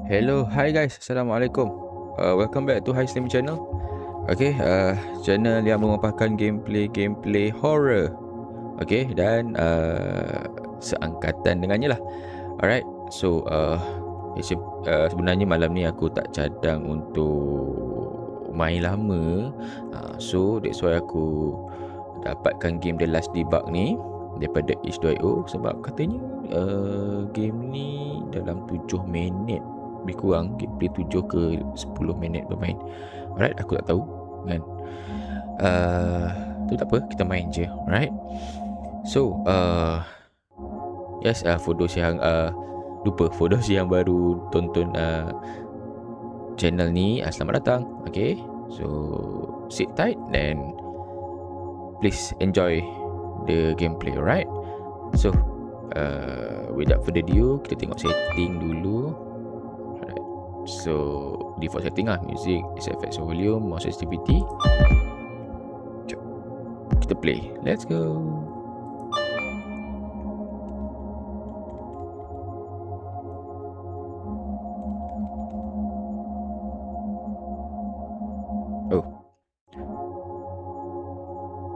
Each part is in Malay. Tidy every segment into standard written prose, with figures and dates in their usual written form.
Hello, hi guys, Assalamualaikum. Welcome back to Hi Slim Channel. Okay, channel yang memaparkan gameplay horror. Okay, dan seangkatan dengannya lah. Alright, so sebenarnya malam ni aku tak cadang untuk main lama. So that's why aku dapatkan game The Last Debug ni daripada itch.io sebab katanya game ni dalam 7 minit lebih kurang, gameplay 7 ke 10 minit bermain. Alright, aku tak tahu kan. Tu tak apa, kita main je. Alright. So yes, for those yang for those yang baru tonton channel ni, selamat datang. Okay, so sit tight and please enjoy the gameplay. Alright. So without further ado, kita tengok setting dulu. Alright. So default setting lah, music, SFX volume, mouse sensitivity. Jom kita play. Let's go. Oh,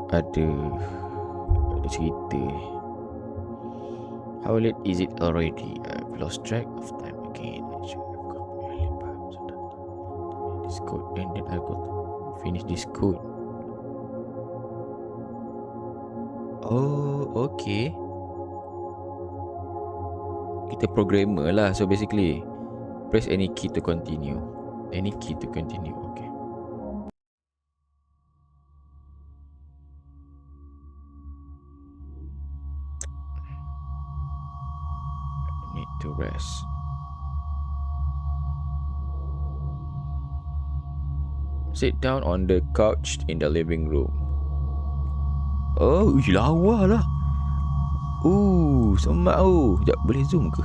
ada cerita. How late is it already? I've lost track of time again. I should have come early, perhaps. This code, and then I got to finish this code. Oh, okay. Kita programmer lah. So basically, press any key to continue. Any key to continue. Okay. Need to rest. Sit down on the couch in the living room. Oh, lawa lah. Semak tu. Sekejap, boleh zoom ke?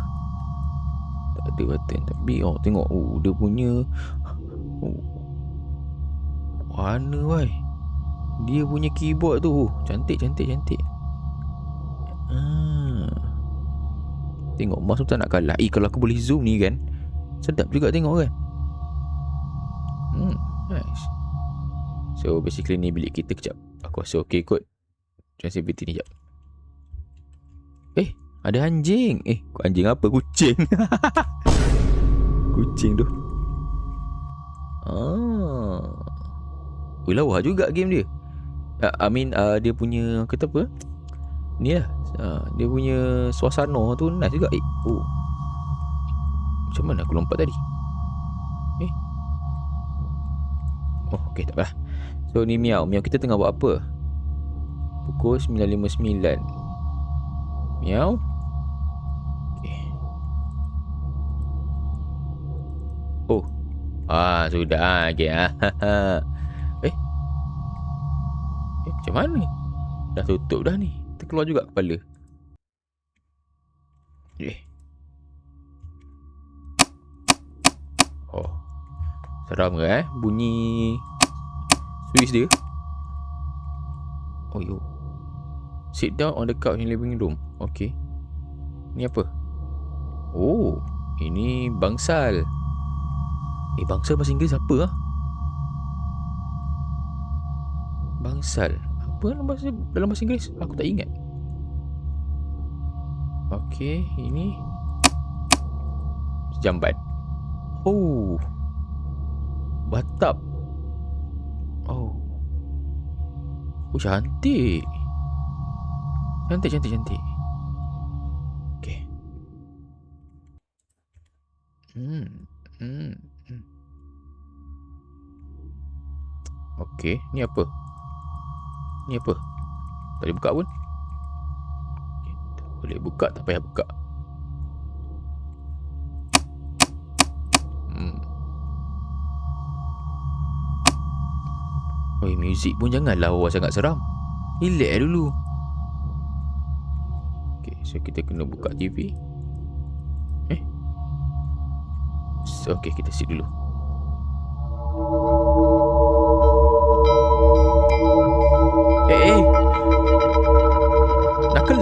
Tak ada button. Tapi tengok. Dia punya warna wai. Dia punya keyboard tu cantik. Tengok mouse tu tak nak kalah. Kalau aku boleh zoom ni kan, sedap juga tengok kan. Nice. So basically ni bilik kita. Kejap, aku rasa okay kot sensitivity ni. Kejap. Ada anjing. Anjing apa? Kucing. Kucing tu. Lawa juga game dia. Dia punya kata apa, ni lah, dia punya suasana tu nice juga. Macam mana aku lompat tadi? Okay, tak apalah. So ni Miau kita tengah buat apa? Pukul 9.59. Miau. Okay. Sudah. Okay. Macam mana? Dah tutup dah ni. Terkeluar juga kepala. Seram ke bunyi switch dia. Sit down on the couch in living room. Okay. Ni apa? Ini bangsal. Bangsal bahasa Inggeris apa lah? Bangsal apa dalam bahasa Inggeris? Aku tak ingat. Okay, ini jambat. Batap. Cantik. Cantik. Okay. Okay, ni apa? Tak boleh buka pun. Boleh buka, tak payah buka. Muzik pun jangan lawa sangat seram. Relax dulu. Okay, so kita kena buka TV. So, okay, kita sit dulu. Nakal.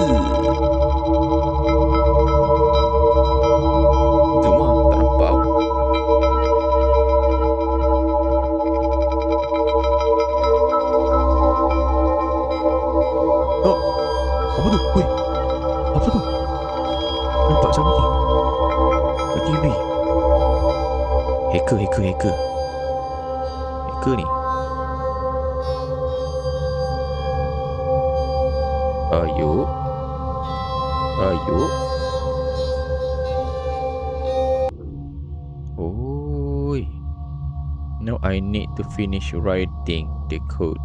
something kat TV. Hacker ni. Ayo. Oi. Now I need to finish writing the code.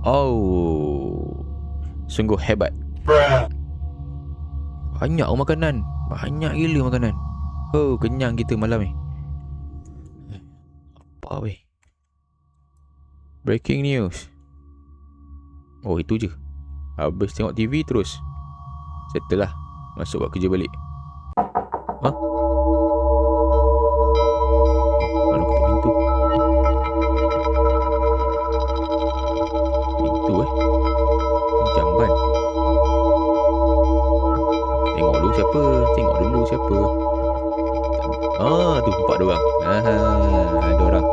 Oh, sungguh hebat. Banyak makanan. Banyak gila makanan. Oh, kenyang kita malam ni. Apa weh? Breaking news. Oh, itu je. Habis tengok TV terus settle lah. Masuk buat kerja balik. Ha? Mana ketuk pintu? Pintu Ni jamban. Tengok dulu siapa. Tu nampak diorang. Ada orang.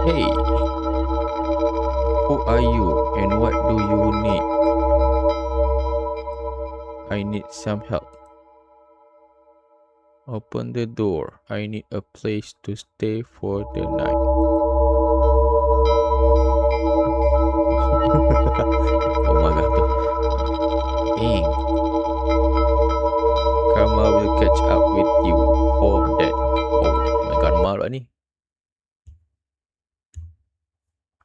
Hey, who are you and what do you need? I need some help. Open the door. I need a place to stay for the night. Oh my god. Dang. Karma will catch up with you for that. Oh my karma pula ni.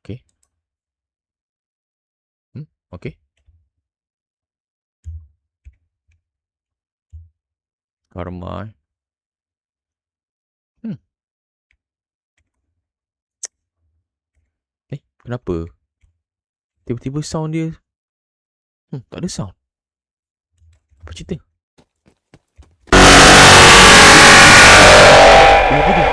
Okay. Okay. Karma. Kenapa? Tiba-tiba sound dia tak ada sound. Apa cerita? Apa dia?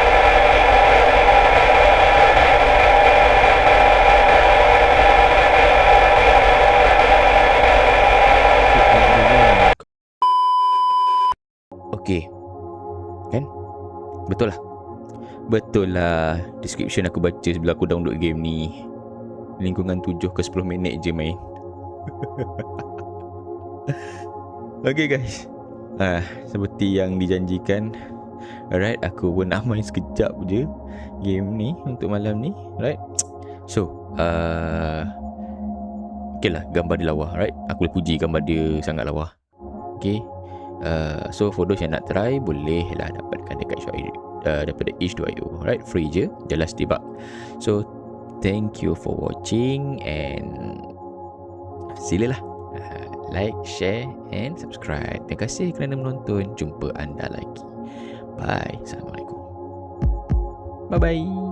Okay. Kan? Betul lah description aku baca sebelum aku download game ni. Lingkungan 7 ke 10 minit je main. Okay guys, seperti yang dijanjikan, alright, aku pun nak main sekejap je game ni untuk malam ni. Alright, so okay lah, gambar dia lawa. Alright, aku boleh puji gambar dia sangat lawa. Okay, so for those yang nak try, boleh lah dapatkan dekat shop daripada itch.io. Alright, free je, jelas debug. So thank you for watching and silalah like, share and subscribe. Terima kasih kerana menonton. Jumpa anda lagi. Bye. Assalamualaikum. Bye bye.